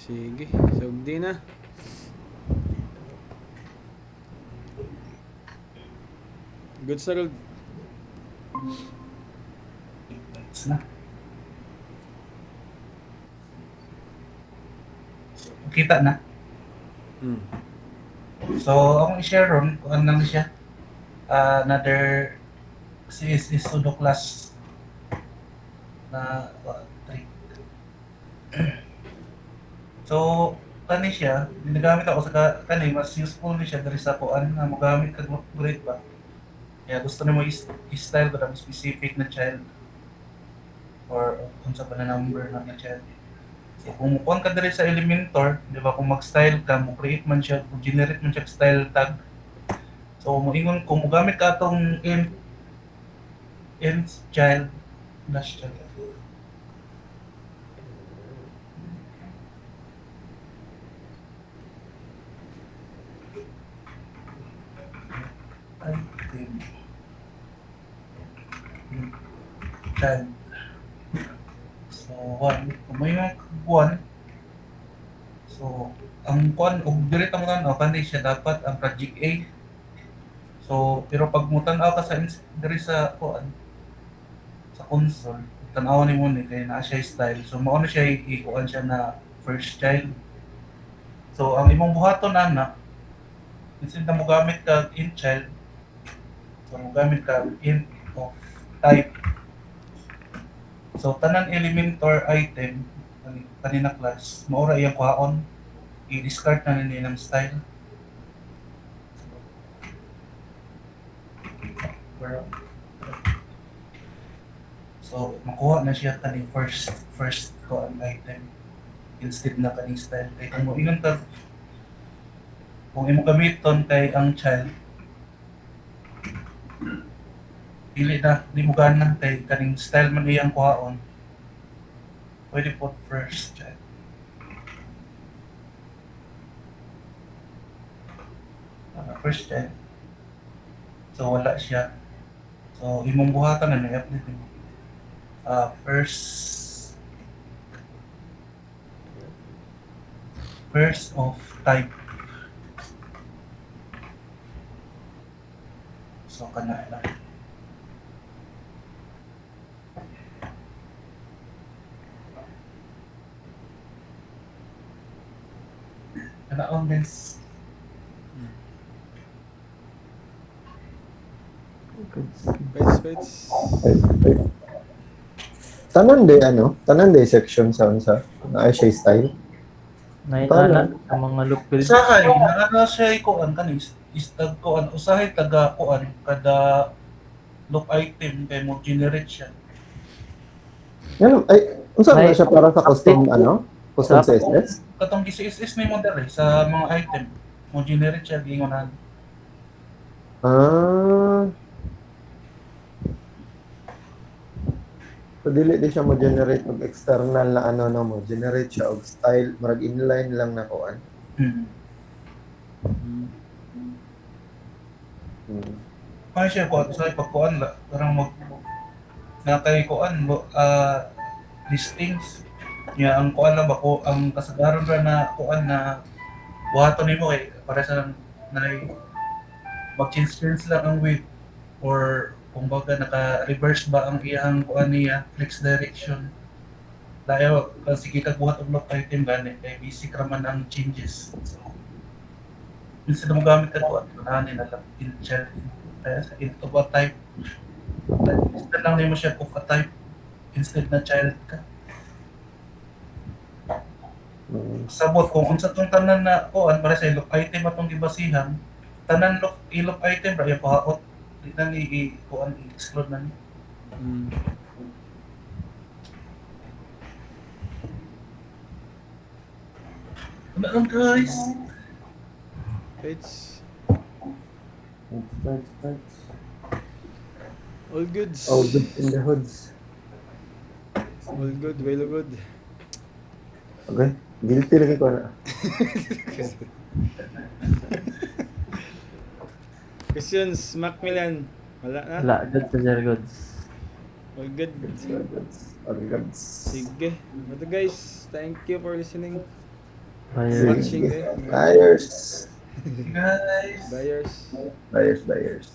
Sige, sugdi na. Good sa road. Na. Kita na. So, akong i-share ron kung ano lang siya. Another CSS pseudo class na trick. So, kani siya, ginagamit ako sa kani, mas useful ni siya dari sa kuan na magamit kag grade ba. Kaya gusto nimo i-style ba ang specific na child or kung sa ba na number na child. So, kung mukuan ka diri sa Elementor, di ba, kung mag-style ka, mo create man siya, kung generate man siya style tag. So, moingon kung mogamit ka atong int child dash child. Item child. So, kung may mga kuan, so, ang kuan, kung direct ang tanaw, kanday siya dapat ang project A. So, pero pag mo tanaw ka sa diri sa kuan, sa console, tanaw ni mo ni kay naa siya style. So, mao na siya ikuan siya na first child. So, ang imong buhaton ana, instead na mo gamit ka int child, so mo gamit ka int of type. So, tanan Elementor item, kanina class, maura iyang kuhaon, i-discard na nilang style. So, makuha na siya kaning first kuan item instead na kaning style. Kaya kung mo ingon ta, kung imo gamiton kay ang child, dili na, di mo gana kay kaning style man iyang kuhaon. Pwede po first child. First child. So, wala siya. So, imong buhatan na i-update mo. First of type. So, kana na. Kana on this. Pets. Tanan day section sa unsa na siya style. Nainana ang mga loop grid. Usahay, naano siya ikuan kanis, istag kuan, usahay taga kuan, kada loop item kay mo generate siya. Yan ay unsa na Ay, siya para sa custom custom Sa- CSS? Katong GCSS ni mo dere sa mga item, mo generate siya giingonan. Ah. So dili di siya mo generate og external na mo generate siya og style marag inline lang na kuan. Ano siya kuan sa pagkuan la, parang mag na kay kuan listings. Ya ang kuan lang ba ko ang kasagaran ra na kuan na buhaton nimo kay para sa mag-change lang ang width or kumbaga naka-reverse ba ang iyang kuan niya, flex direction. Dahil sige kag buhat og lock item gani kay basic raman ang changes. So, instead mo gamit ka kuan, ani na lang in child sa int of a type. Instead lang nimo siya of a type instead na child ka. Sabot kung unsa tong tanan na kuan para sa lock item atong gibasihan, tanan lock item ra yung pahaot. Di na ni kuan i-exclude na ni. Ano lang guys? Pets. All goods. Oh, good in the hoods. All good, well good. Okay. Guilty lagi ko na. Questions, Macmillan. Wala na? Wala, good sa Sir Goods. All good. All good. Sige. Ito guys, thank you for listening. Buyer. Matching Sige. eh. Buyers. Guys. Buyers. Buyers, buyers.